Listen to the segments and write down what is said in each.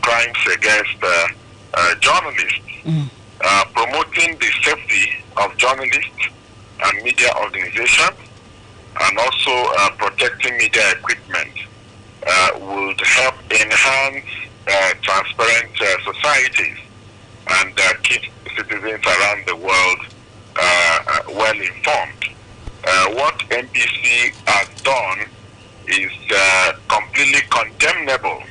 crimes against journalists, promoting the safety of journalists and media organizations, and also protecting media equipment would help enhance transparent societies and keep citizens around the world well informed. What NBC has done is completely condemnable.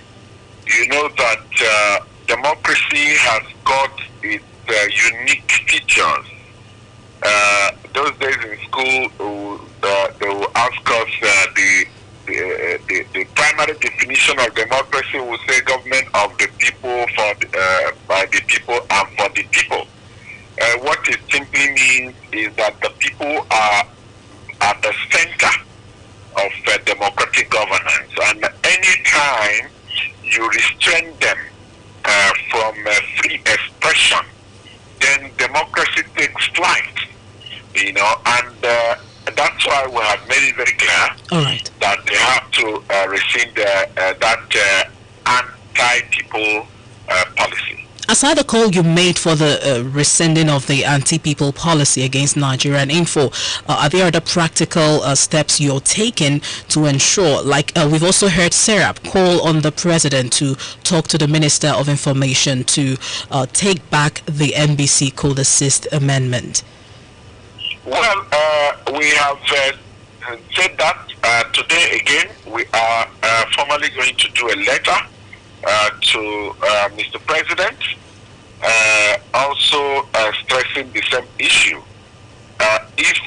You know that democracy has got its unique features. Those days in school, they will ask us the primary definition of democracy will say government of the people, by the people, and for the people. What it simply means is that the people are at the center of democratic governance, and any time you restrain them from free expression, then democracy takes flight. You know, and that's why we have made it very clear that they have to rescind that anti-people policy. Aside the call you made for the rescinding of the anti-people policy against Nigeria and Info, are there other practical steps you're taking to ensure, like we've also heard Serap call on the president to talk to the Minister of Information to take back the NBC Code Assist amendment? Well, we have said that today again. We are formally going to do a letter to Mr. President, also stressing the same issue. If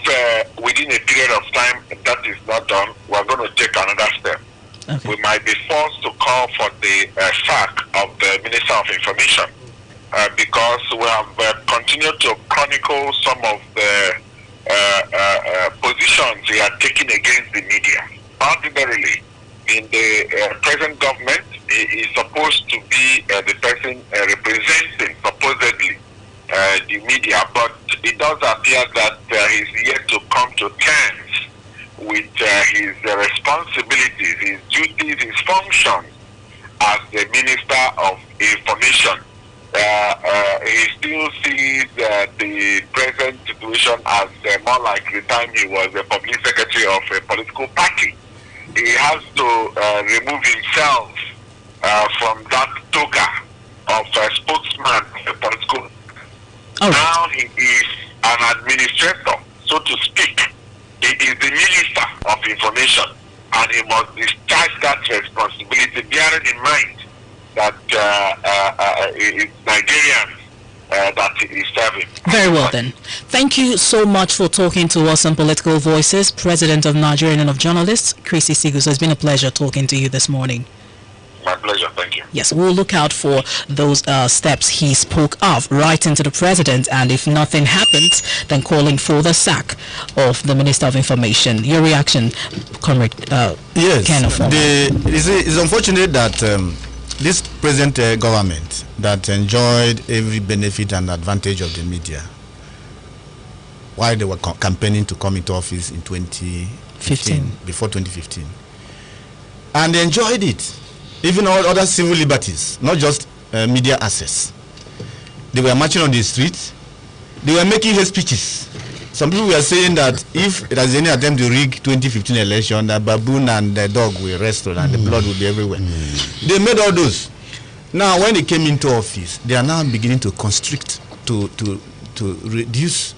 within a period of time that is not done, we're going to take another step. Okay. We might be forced to call for the sack of the Minister of Information because we have continued to chronicle some of the positions he had taken against the media. Ordinarily, in the present government, he is supposed to be the person representing, supposedly, the media, but it does appear that he's yet to come to terms with his responsibilities, his duties, his functions as the Minister of Information. He still sees the present situation as more like the time he was a public secretary of a political party. He has to remove himself from that toga of a spokesman, a political. Now he is an administrator, so to speak. He is the Minister of Information, and he must discharge that responsibility, bearing in mind that it's Nigerians that he is serving. Very well then. Thank you so much for talking to us on Political Voices, President of Nigerian Union of Journalists, Chrissy Sigus. It's been a pleasure talking to you this morning. My pleasure, thank you. Yes, we'll look out for those steps he spoke of, writing to the president, and if nothing happens, then calling for the sack of the Minister of Information. Your reaction, Comrade yes, Ken of it's unfortunate that this present government that enjoyed every benefit and advantage of the media while they were campaigning to come into office in 2015, before 2015, and they enjoyed it. Even all other civil liberties, not just media access. They were marching on the streets. They were making hate speeches. Some people were saying that if there is any attempt to rig 2015 election, the baboon and the dog will wrestle and the blood will be everywhere. They made all those. Now, when they came into office, they are now beginning to constrict, to reduce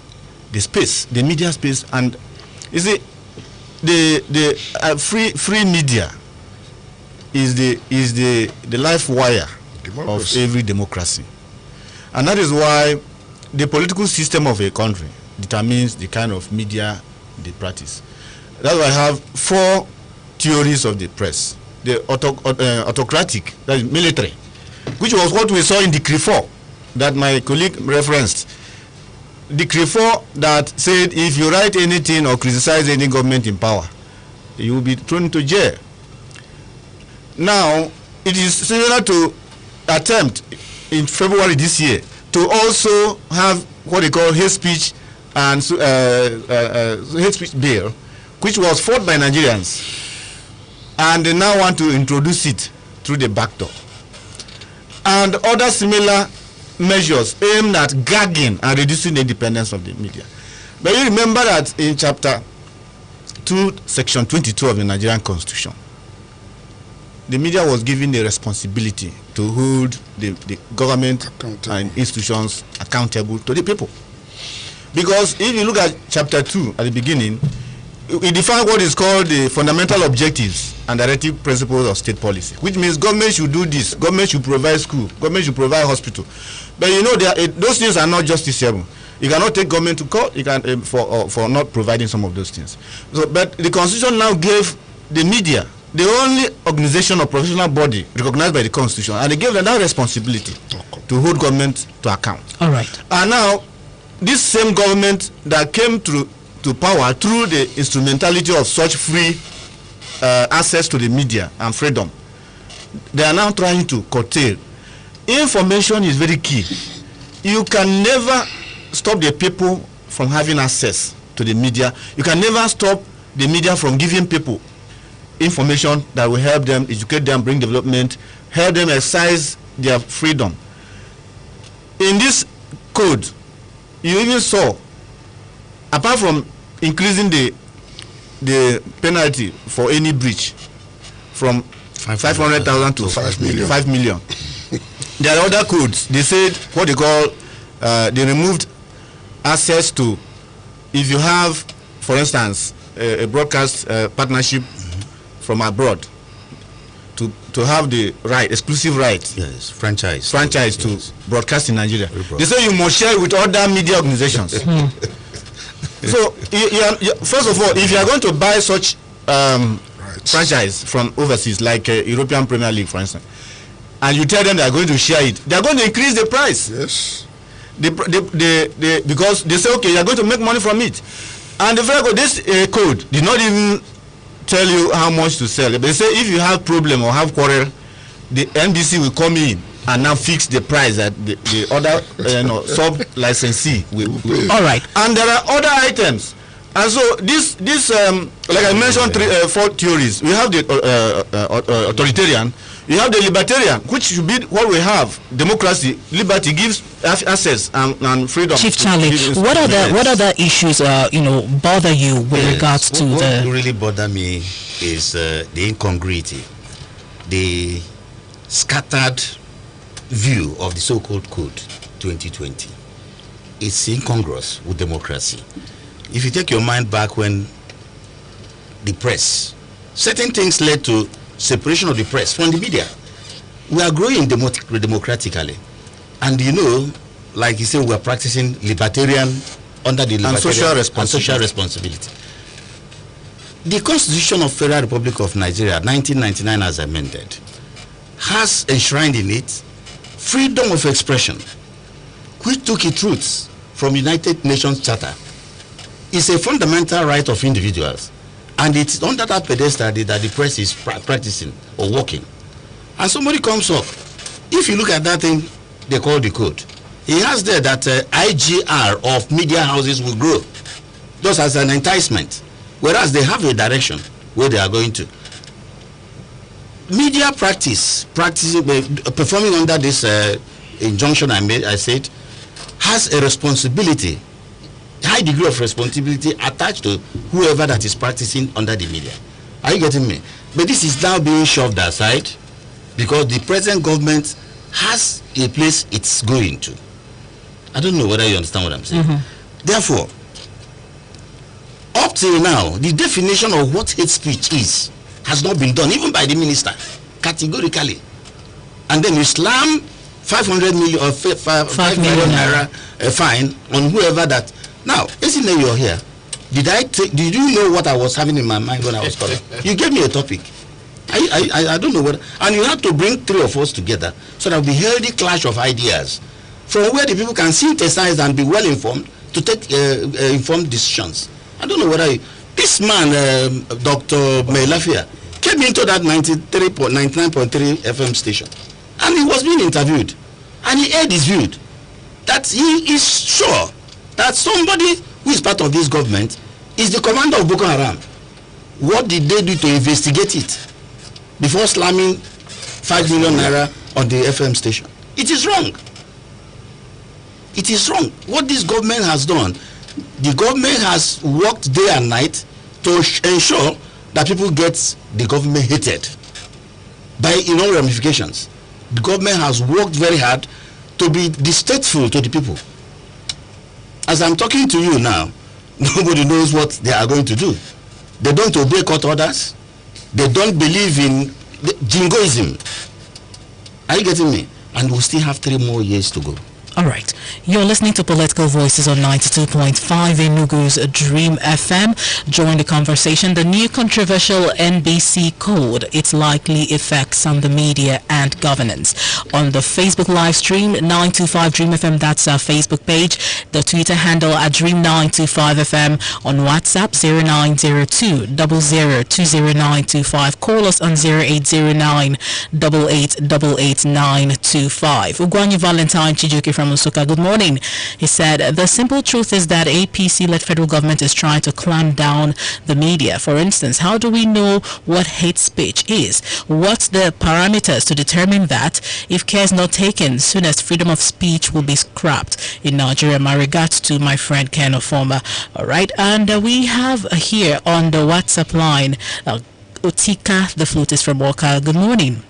the space, the media space, and you see, the free media is the life wire of every democracy, and that is why the political system of a country determines the kind of media they practice. That's why I have 4 theories of the press: the autocratic, that is military, which was what we saw in Decree 4 that my colleague referenced. Decree 4 that said if you write anything or criticize any government in power, you will be thrown into jail. Now, it is similar to attempt in February this year to also have what they call hate speech and hate speech bill, which was fought by Nigerians, and they now want to introduce it through the back door. and other similar measures aimed at gagging and reducing the independence of the media. But you remember that in chapter 2, section 22 of the Nigerian Constitution, the media was given the responsibility to hold the government and institutions accountable to the people. Because if you look at chapter 2 at the beginning, it defines what is called the fundamental objectives and directive principles of state policy, which means government should do this, government should provide school, government should provide hospital. But you know, those things are not justiciable. You cannot take government to court. You can for not providing some of those things. So, but the Constitution now gave the media the only organization or professional body recognized by the Constitution, and they gave them that responsibility to hold government to account. All right. And now, this same government that came to power through the instrumentality of such free access to the media and freedom, they are now trying to curtail. Information is very key. You can never stop the people from having access to the media. You can never stop the media from giving people information that will help them, educate them, bring development, help them exercise their freedom. In this code, you even saw, apart from increasing the penalty for any breach from 500,000 to 5 million, there are other codes. They said what they call, they removed access to, if you have, for instance, a broadcast partnership from abroad, to have the right, exclusive right, yes, franchise to broadcast in Nigeria. They say you must share with other media organizations. So, first of all, if you are going to buy such franchise from overseas, like European Premier League, for instance, and you tell them they are going to share it, they are going to increase the price. Yes. Because they say, okay, you are going to make money from it. And this code did not even tell you how much to sell. But they say if you have problem or have quarrel, the NBC will come in and now fix the price that the other sub licensee will. All right. And there are other items. And so this like I mentioned, 4 theories. We have the authoritarian. You have the libertarian, which should be what we have. Democracy, liberty gives access and freedom. Chief Charlie, what other issues bother you with regards to what really bother me is the incongruity, the scattered view of the so-called Code 2020. It's incongruous with democracy. If you take your mind back when the press, certain things led to separation of the press from the media. We are growing democratically, and like you say, we are practicing libertarian under the libertarian and social responsibility. The Constitution of Federal Republic of Nigeria, 1999, as amended, has enshrined in it freedom of expression, which took its roots from United Nations Charter. It's a fundamental right of individuals. And it's under that pedestal that the press is practicing or working. And somebody comes up. If you look at that thing they call the code, he has there that IGR of media houses will grow, just as an enticement, whereas they have a direction where they are going to. Media performing under this injunction I said, has a responsibility, high degree of responsibility attached to whoever that is practicing under the media. Are you getting me? But this is now being shoved aside because the present government has a place it's going to. I don't know whether you understand what I'm saying. Therefore, up till now, the definition of what hate speech is has not been done, even by the minister, categorically. And then you slam 500 million or 5 million naira fine on whoever that. Now, isn't that you're here? Did you know what I was having in my mind when I was calling? You gave me a topic. I don't know what, and you have to bring 3 of us together so that we healthy clash of ideas from where the people can synthesize and be well informed to take informed decisions. I don't know whether this man, Dr. Melafia, came into that 99.3 FM station, and he was being interviewed, and he aired his view that he is sure that somebody who is part of this government is the commander of Boko Haram. What did they do to investigate it before slamming 5 million naira on the FM station? It is wrong. It is wrong. What this government has done, the government has worked day and night to ensure that people get the government hated by all ramifications. The government has worked very hard to be distasteful to the people. As I'm talking to you now, nobody knows what they are going to do. They don't obey court orders. They don't believe in jingoism. Are you getting me? And we still have 3 more years to go. All right. You're listening to Political Voices on 92.5 Enugu's Dream FM. Join the conversation. The new controversial NBC code, its likely effects on the media and governance. On the Facebook live stream, 925 Dream FM, that's our Facebook page. The Twitter handle at Dream925FM. On WhatsApp, 0902 00200925. Call us on 0809 8888 Ugwanyi Valentine Chijuki from Usuka, good morning. He said, the simple truth is that APC-led federal government is trying to clamp down the media. For instance, how do we know what hate speech is? What's the parameters to determine that? If care is not taken, soonest freedom of speech will be scrapped in Nigeria. My regards to my friend Ken Ofoma. All right, and we have here on the WhatsApp line, Otika, the flutist from Walker. Good morning.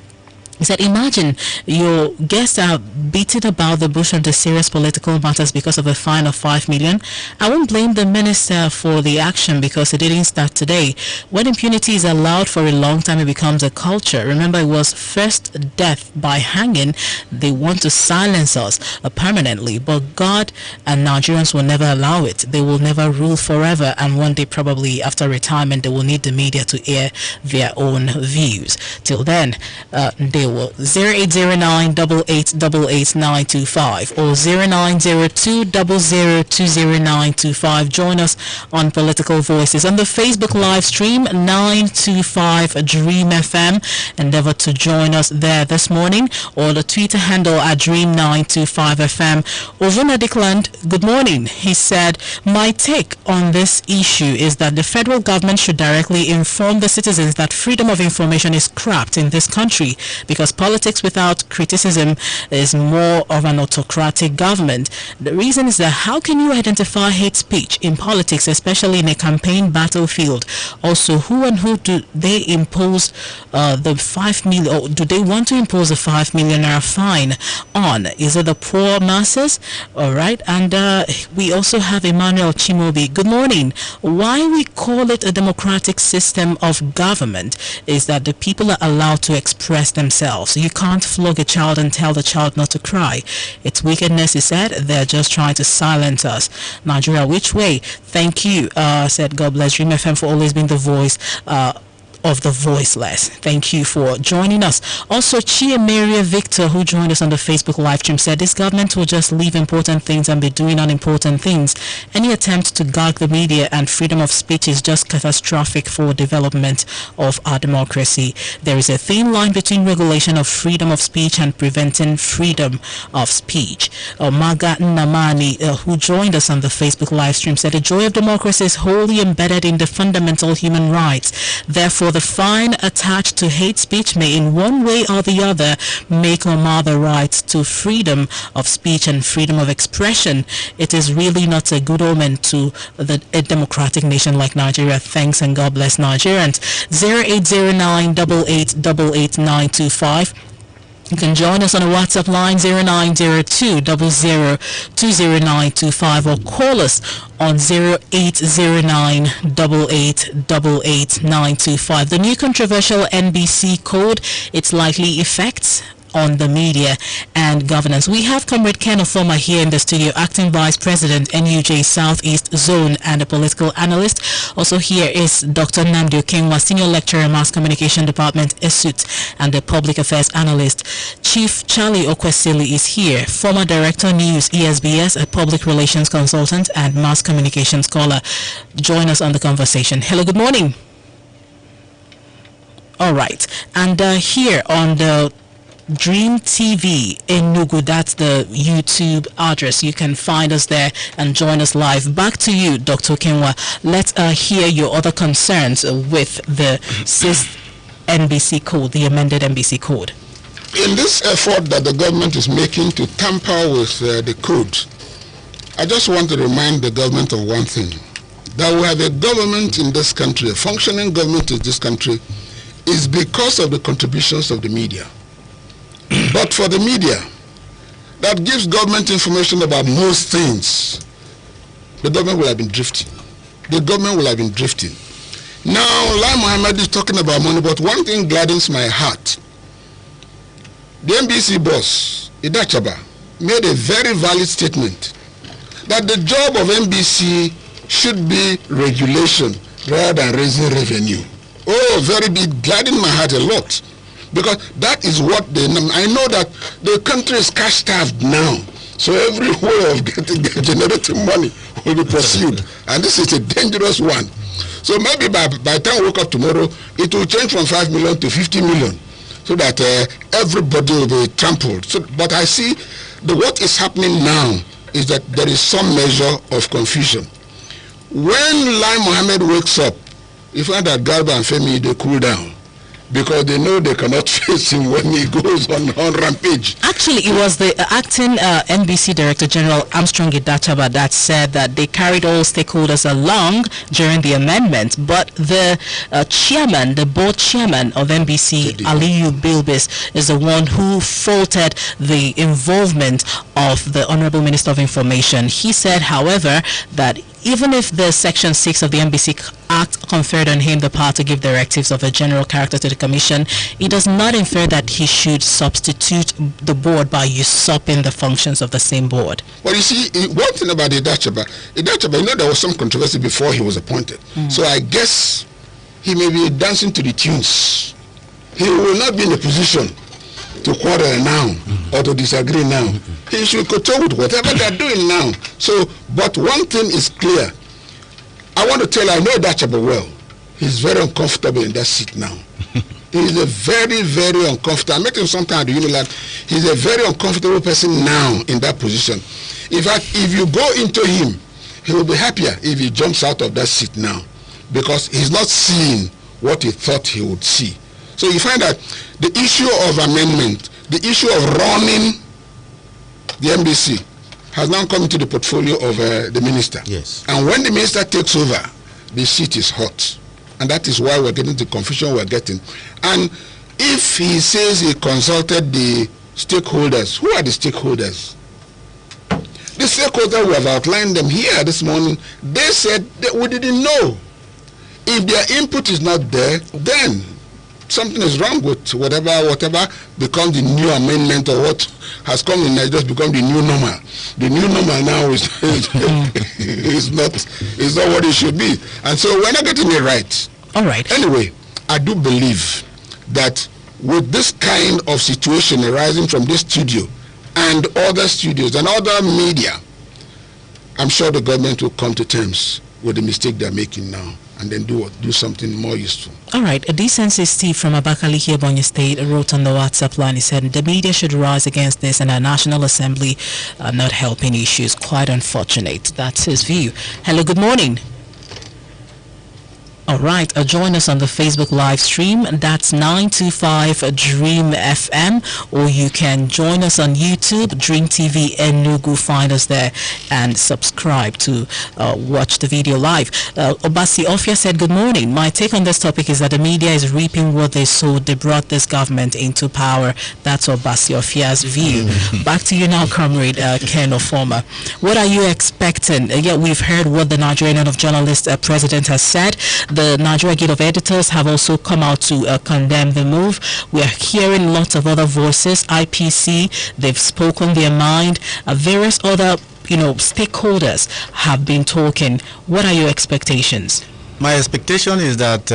He said, imagine your guests are beating about the bush on the serious political matters because of a fine of 5 million. I won't blame the minister for the action because it didn't start today. When impunity is allowed for a long time, it becomes a culture. Remember, it was first death by hanging. They want to silence us permanently, but God and Nigerians will never allow it. They will never rule forever, and one day, probably after retirement, they will need the media to air their own views. Till then, they will 0809 8888 or 0902 00200925. Join us on Political Voices on the Facebook live stream 925 Dream FM. Endeavor to join us there this morning, or the Twitter handle at Dream925FM. Ovuna Dickland, good morning. He said, my take on this issue is that the federal government should directly inform the citizens that freedom of information is cracked in this country, because politics without criticism is more of an autocratic government. The reason is that how can you identify hate speech in politics, especially in a campaign battlefield? Also, who and who do they impose the 5 million, or do they want to impose a 5 million naira fine on? Is it the poor masses? All right, and we also have Emmanuel Chimobi. Good morning. Why we call it a democratic system of government is that the people are allowed to express themselves. You can't flog a child and tell the child not to cry. It's wickedness, he said. They're just trying to silence us. Nigeria, which way? Thank you, said God bless Dream FM for always being the voice of the voiceless. Thank you for joining us. Also, Maria Victor, who joined us on the Facebook live stream, said this government will just leave important things and be doing unimportant things. Any attempt to gag the media and freedom of speech is just catastrophic for development of our democracy. There is a thin line between regulation of freedom of speech and preventing freedom of speech. Maga Namani, who joined us on the Facebook live stream, said the joy of democracy is wholly embedded in the fundamental human rights. Therefore, the fine attached to hate speech may in one way or the other make or mar the rights to freedom of speech and freedom of expression. It is really not a good omen to a democratic nation like Nigeria. Thanks and God bless Nigerians. 0809 8888 You can join us on a WhatsApp line 0902 00200925 or call us on 0809 8888 The new controversial NBC code, its likely effects on the media and governance. We have Comrade Ken Ofoma here in the studio, Acting Vice President, NUJ Southeast Zone and a political analyst. Also here is Dr. Nnamdi Okenwa, Senior Lecturer, Mass Communication Department, ESUT, and a Public Affairs Analyst. Chief Charlie Okwesili is here, former Director News, ESBS, a Public Relations Consultant and Mass Communication Scholar. Join us on the conversation. Hello, good morning. All right, and here on the Dream TV Enugu, that's the YouTube address. You can find us there and join us live. Back to you, Dr. Kenwa. Let's hear your other concerns with the NBC code, the amended NBC code. in this effort that the government is making to tamper with the code, I just want to remind the government of one thing. That we have a government in this country, a functioning government in this country, is because of the contributions of the media. But for the media, that gives government information about most things, the government will have been drifting. The government will have been drifting. Now, Lai Mohammed is talking about money, but one thing gladdens my heart. The NBC boss, Idachaba, made a very valid statement that the job of NBC should be regulation rather than raising revenue. Oh, very big, gladdened my heart a lot. Because that is what I know that the country is cash-starved now. So every way of generating money will be pursued. And this is a dangerous one. So maybe by the time we wake up tomorrow, it will change from 5 million to 50 million. So that everybody will be trampled. So, but I see what is happening now is that there is some measure of confusion. When Lai Mohammed wakes up, you find that Garba and Femi, they cool down because they know they cannot face him when he goes on rampage. Actually, it was the acting NBC Director General Armstrong Idachaba that said that they carried all stakeholders along during the amendment, but the chairman, the board chairman of NBC, Aliyu Bilbis, is the one who faulted the involvement of the Honorable Minister of Information. He said, however, that even if the Section 6 of the NBC Act conferred on him the power to give directives of a general character to the Commission, it does not infer that he should substitute the board by usurping the functions of the same board. Well, you see, one thing about Idachaba, you know there was some controversy before he was appointed. So I guess he may be dancing to the tunes. He will not be in a position to quarrel now or to disagree now. He should control with whatever they're doing now. So, but one thing is clear. I want to tell you, I know Idachaba well. He's very uncomfortable in that seat now. He's a very, very uncomfortable. I met him sometime at the Unilag. He's a very uncomfortable person now in that position. In fact, if you go into him, he will be happier if he jumps out of that seat now, because he's not seeing what he thought he would see. So you find that the issue of amendment, the issue of running the NBC has now come into the portfolio of the minister. Yes. And when the minister takes over, the seat is hot. And that is why we're getting the confusion we're getting. And if he says he consulted the stakeholders, who are the stakeholders? The stakeholders, we have outlined them here this morning. They said that we didn't know. If their input is not there, then something is wrong with whatever becomes the new amendment, or what has come in Nigeria just become the new normal. The new normal now is not what it should be. And so we're not getting it right. All right. Anyway, I do believe that with this kind of situation arising from this studio and other studios and other media, I'm sure the government will come to terms with the mistake they're making now, and then do something more useful. All right. A Decency Steve from Abakaliki, Ebonyi State, wrote on the WhatsApp line. He said, the media should rise against this, and our National Assembly are not helping issues. Quite unfortunate. That's his view. Hello, good morning. All right, join us on the Facebook live stream. That's 925 Dream FM, or you can join us on YouTube, Dream TV Enugu. Find us there and subscribe to watch the video live. Obasi Ofia said, good morning. My take on this topic is that the media is reaping what they sowed. They brought this government into power. That's Obasi Ofia's view. Back to you now, Comrade Ken Ofoma. What are you expecting? Yeah, we've heard what the Nigerian Union of Journalists president has said. The Nigeria Guild of Editors have also come out to condemn the move. We are hearing lots of other voices. IPC, they've spoken their mind. Various other, stakeholders have been talking. What are your expectations? My expectation is that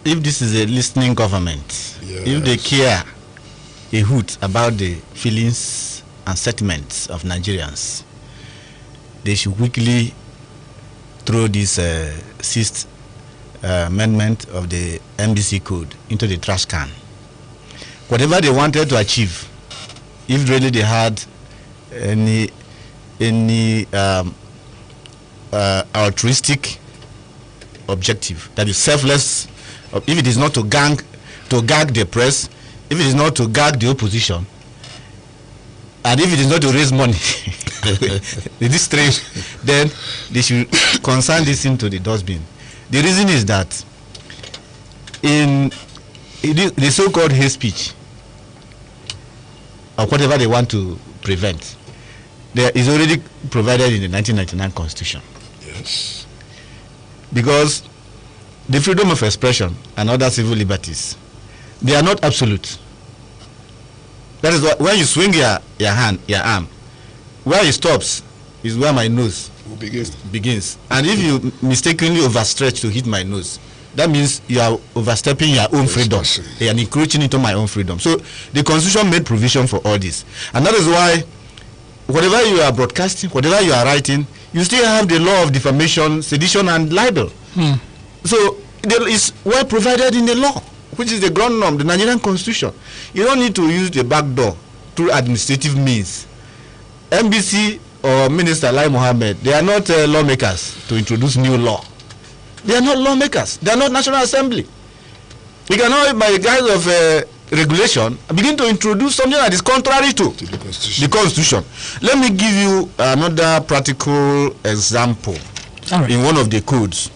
if this is a listening government, if they care a hoot about the feelings and sentiments of Nigerians, they should quickly throw this sixth amendment of the NBC code into the trash can. Whatever they wanted to achieve, if really they had any altruistic objective, that is selfless, if it is not to gag the press, if it is not to gag the opposition, and if it is not to raise money, this trade, then they should consign this into the dustbin. The reason is that in the so-called hate speech, or whatever they want to prevent, there is already provided in the 1999 Constitution. Yes. Because the freedom of expression and other civil liberties, they are not absolute. That is why when you swing your arm, where it stops is where my nose begins. And if you mistakenly overstretch to hit my nose, that means you are overstepping your own freedom and encroaching into my own freedom. So the Constitution made provision for all this. And that is why whatever you are broadcasting, whatever you are writing, you still have the law of defamation, sedition, and libel. So there is well provided in the law, which is the ground norm, the Nigerian Constitution. You don't need to use the back door through administrative means. NBC or Minister Lai Mohammed, they are not lawmakers to introduce new law. They are not lawmakers. They are not National Assembly. We cannot, by the guise of regulation, begin to introduce something that is contrary to the Constitution. Let me give you another practical example in one of the codes.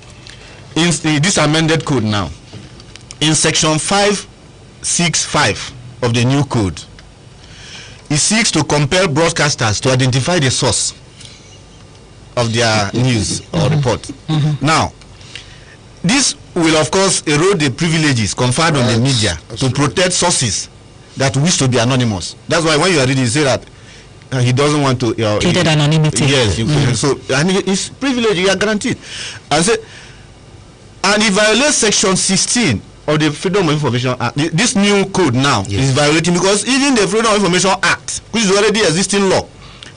In this amended code now, in section 565 of the new code, it seeks to compel broadcasters to identify the source of their news or report. Now, this will of course erode the privileges conferred on the media to protect sources that wish to be anonymous. That's why when you are reading, you say that he doesn't want to pleaded anonymity. Yes, so and his privilege you are guaranteed. And it violates section 16 of the Freedom of Information Act. This new code now is violating, because even the Freedom of Information Act, which is already existing law,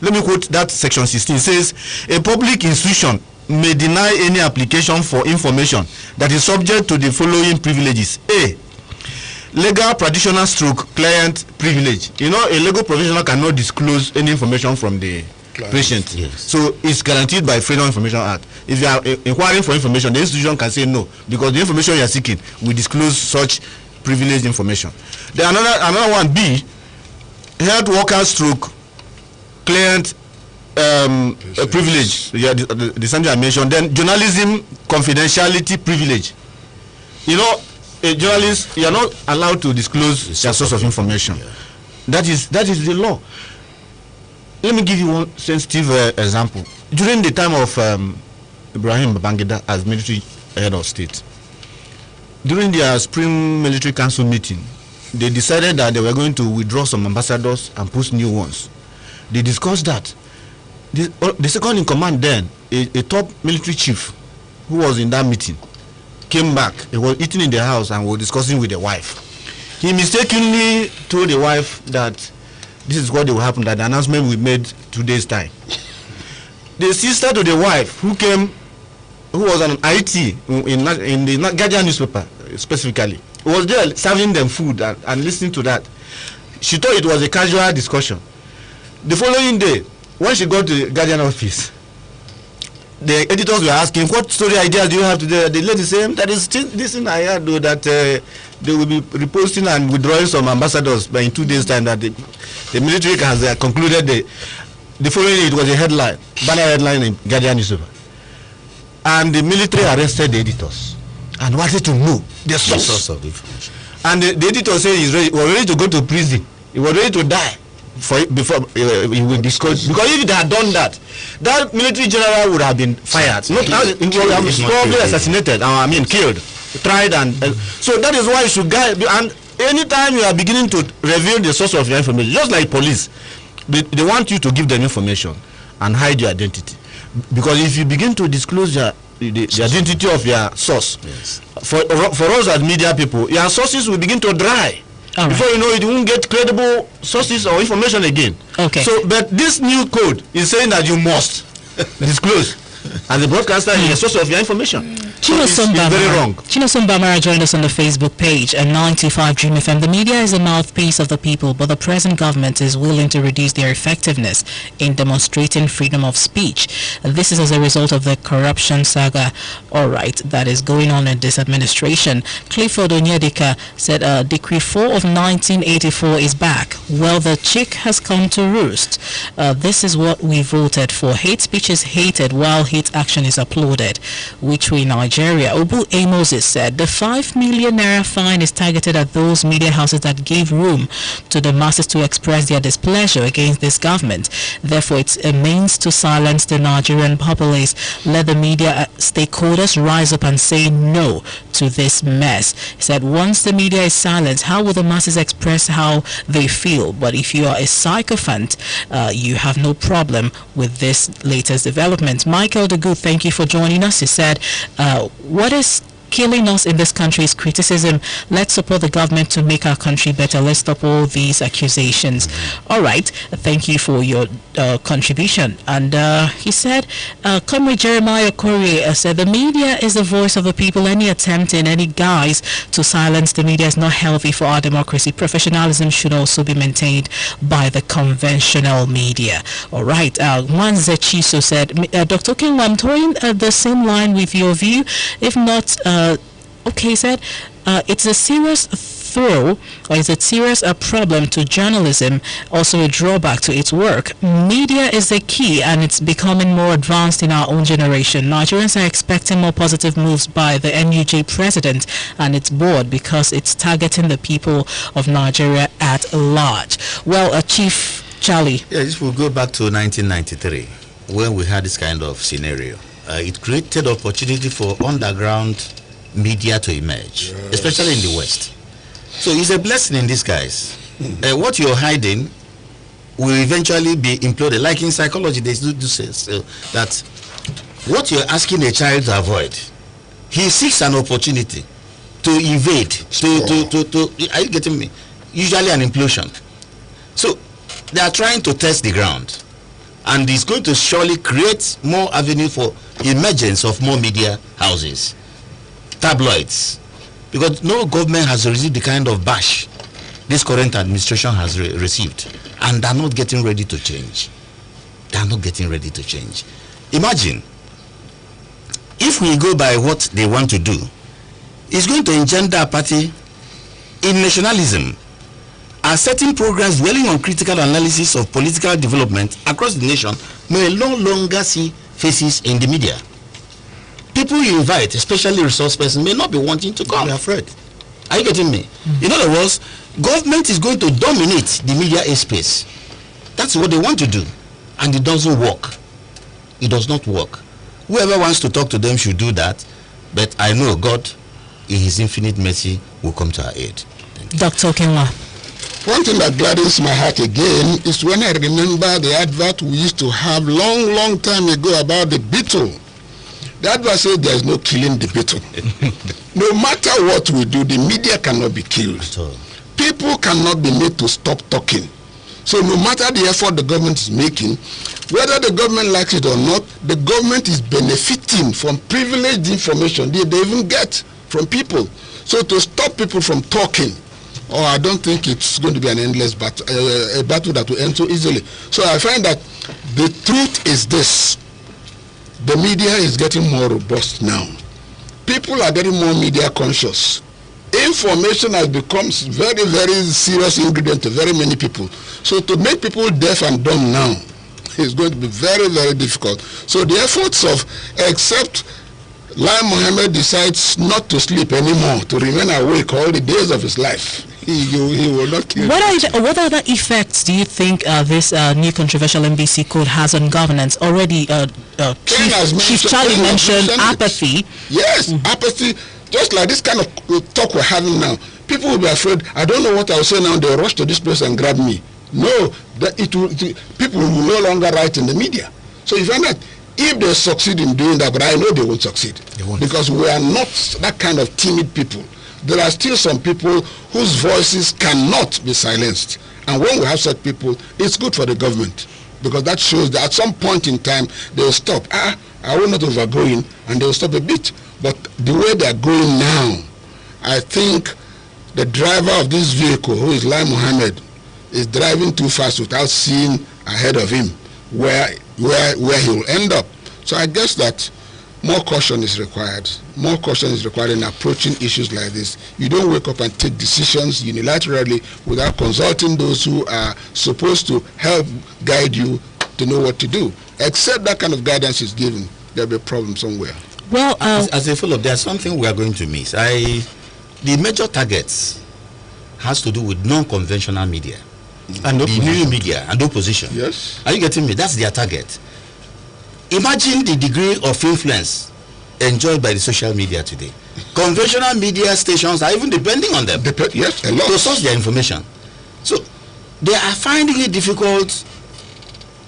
let me quote that section 16, says a public institution may deny any application for information that is subject to the following privileges. A, legal practitioner stroke client privilege. You know, a legal professional cannot disclose any information from the patient. Yes. So it's guaranteed by Freedom of Information Act. If you are inquiring for information, the institution can say no, because the information you are seeking will disclose such privileged information. Then another one, B, health worker stroke client privilege. Yeah, the something I mentioned. Then journalism confidentiality privilege. You know, a journalist, you are not allowed to disclose their source of information. That is the law. Let me give you one sensitive example. During the time of Ibrahim Babangida as military head of state, during their spring military council meeting, they decided that they were going to withdraw some ambassadors and post new ones. They discussed that. The second in command then, a top military chief who was in that meeting, came back. He was eating in the house and was discussing with the wife. He mistakenly told the wife that this is what will happen, that the announcement we made 2 days time. The sister to the wife who was an IT in the Guardian newspaper specifically, was there serving them food and listening to that. She thought it was a casual discussion. The following day, when she got to the Guardian office, the editors were asking, what story ideas do you have today? The lady said, that is this thing I heard, though, that they will be reposting and withdrawing some ambassadors by in 2 days time, that the military has concluded the following day. It was a headline, banner headline in Guardian newspaper. And the military arrested the editors and wanted to know the source of information. And the editor said he was ready to go to prison. He was ready to die before he will discuss, because if they had done that, that military general would have been fired. He would have probably assassinated, killed, tried, and so that is why you should guide. And anytime you are beginning to reveal the source of your information, just like police, they want you to give them information and hide your identity, because if you begin to disclose the identity of your source, for us as media people, your sources will begin to dry. Before you know it, you won't get credible sources or information again. Okay. So, but this new code is saying that you must disclose as a broadcaster the source of your information. Chino it's very wrong. Chino Sumbamara joined us on the Facebook page at 95 Dream FM. The media is the mouthpiece of the people, but the present government is willing to reduce their effectiveness in demonstrating freedom of speech. This is as a result of the corruption saga, that is going on in this administration. Clifford Onyedika said Decree 4 of 1984 is back. Well, the chick has come to roost. This is what we voted for. Hate speech is hated while hate action is applauded. Which way Nigeria? Obu A. Moses said the 5 million naira fine is targeted at those media houses that gave room to the masses to express their displeasure against this government. Therefore, it's a means to silence the Nigerian populace. Let the media stakeholders rise up and say no to this mess. He said once the media is silenced, how will the masses express how they feel? But if you are a sycophant, you have no problem with this latest development. Michael De Good, thank you for joining us. He said, what is killing us in this country is criticism. Let's support the government to make our country better. Let's stop all these accusations. All right. Thank you for your contribution. And he said, Comrade Jeremiah Corey said, the media is the voice of the people. Any attempt in any guise to silence the media is not healthy for our democracy. Professionalism should also be maintained by the conventional media. All right. Wanze Chiso said, Dr. Kenwa, I'm towing the same line with your view. If not, he said, it's a serious throw, or is it serious a problem to journalism, also a drawback to its work. Media is the key, and it's becoming more advanced in our own generation. Nigerians are expecting more positive moves by the NUJ president and its board because it's targeting the people of Nigeria at large. Well, Chief Charlie. Yeah, this will go back to 1993 when we had this kind of scenario. It created opportunity for underground media to emerge, especially in the West. So it's a blessing in disguise. What you're hiding will eventually be imploded. Like in psychology, they do say that what you're asking a child to avoid, he seeks an opportunity to evade. Are you getting me? Usually an implosion. So they are trying to test the ground, and it's going to surely create more avenue for emergence of more media houses, tabloids, because no government has received the kind of bash this current administration has received, and they're not getting ready to change. They're not getting ready to change. Imagine if we go by what they want to do, it's going to engender a party in nationalism. Are certain programs dwelling on critical analysis of political development across the nation may no longer see faces in the media. People you invite, especially resource persons, may not be wanting to come. They're afraid. Are you getting me? In other words, government is going to dominate the media space. That's what they want to do, and it doesn't work. It does not work. Whoever wants to talk to them should do that, but I know God, in His infinite mercy, will come to our aid. Dr. Kenwa. One thing that gladdens my heart again is when I remember the advert we used to have long time ago about the beetle. The advert says there is no killing the beetle. No matter what we do, the media cannot be killed. People cannot be made to stop talking. So no matter the effort the government is making, whether the government likes it or not, the government is benefiting from privileged information they even get from people. So to stop people from talking, I don't think it's going to be an endless battle, a battle that will end so easily. So I find that the truth is this: the media is getting more robust now. People are getting more media conscious. Information has become very serious ingredient to very many people. So to make people deaf and dumb now is going to be very difficult. So the efforts of, except Lai Mohammed decides not to sleep anymore, to remain awake all the days of his life, he will not kill. What other effects do you think this new controversial NBC code has on governance? Already, Chief Charlie mentioned apathy. Yes, apathy. Just like this kind of talk we're having now, people will be afraid. I don't know what I'll say now. They'll rush to this place and grab me. No, people will no longer write in the media. So you find that if they succeed in doing that, but I know they won't succeed, because we are not that kind of timid people. There are still some people whose voices cannot be silenced, and when we have such people, it's good for the government, because that shows that at some point in time they will stop. I will not overgoing, and they will stop a bit. But the way they're going now, I think the driver of this vehicle, who is Lai Mohammed, is driving too fast without seeing ahead of him where he will end up. So I guess that more caution is required. More caution is required in approaching issues like this. You don't wake up and take decisions unilaterally without consulting those who are supposed to help guide you to know what to do. Except that kind of guidance is given, there'll be a problem somewhere. Well, as a follow-up, there's something we are going to miss. The major targets has to do with non-conventional media. And the new media and opposition. Yes. Are you getting me? That's their target. Imagine the degree of influence enjoyed by the social media today. Conventional media stations are even depending on them. Yes, a lot. To source their information. So they are finding it difficult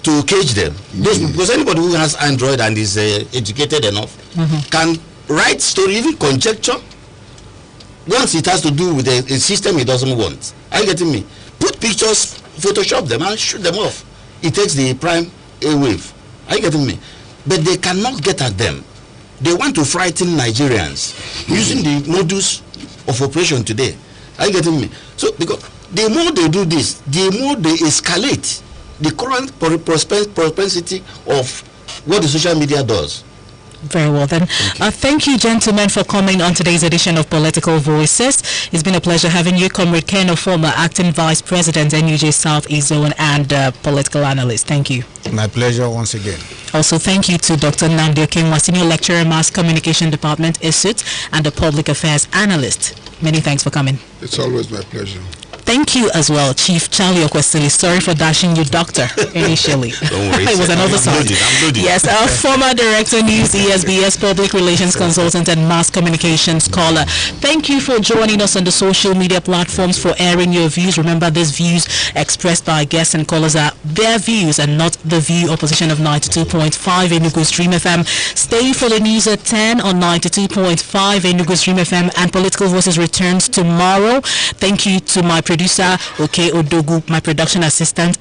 to cage them. Because anybody who has Android and is educated enough can write story, even conjecture, once it has to do with a system he doesn't want. Are you getting me? Put pictures, Photoshop them and shoot them off. It takes the prime wave. Are you getting me? But they cannot get at them. They want to frighten Nigerians using the modus of operation today. Are you getting me? So because the more they do this, the more they escalate the current propensity of what the social media does. Very well then. Thank you, gentlemen, for coming on today's edition of Political Voices. It's been a pleasure having you, Comrade Ken, former acting vice president, NUJ South East Zone, and political analyst. Thank you. My pleasure once again. Also, thank you to Dr. Nnamdi Okenwa, senior lecturer, Mass Communication Department, ISUT, and a public affairs analyst. Many thanks for coming. It's always my pleasure. Thank you as well, Chief Charlie Okwesili. Sorry for dashing you doctor initially. Don't worry. It was another song. I'm loaded. Yes, our former director, News ESBS, public relations consultant, and mass communication scholar. Thank you for joining us on the social media platforms, for airing your views. Remember, these views expressed by guests and callers are their views and not the view opposition of 92.5 Enugu Stream FM. Stay for the news at 10 on 92.5 Enugu Stream FM, and Political Voices returns tomorrow. Thank you to my producer, Oke Odogu, my production assistant,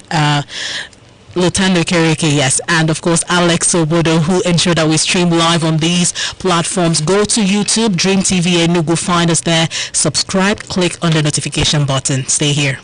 Lutando Kereke, yes, and of course Alex Obodo, who ensured that we stream live on these platforms. Go to YouTube, Dream TV Enugu, find us there, subscribe, click on the notification button. Stay here.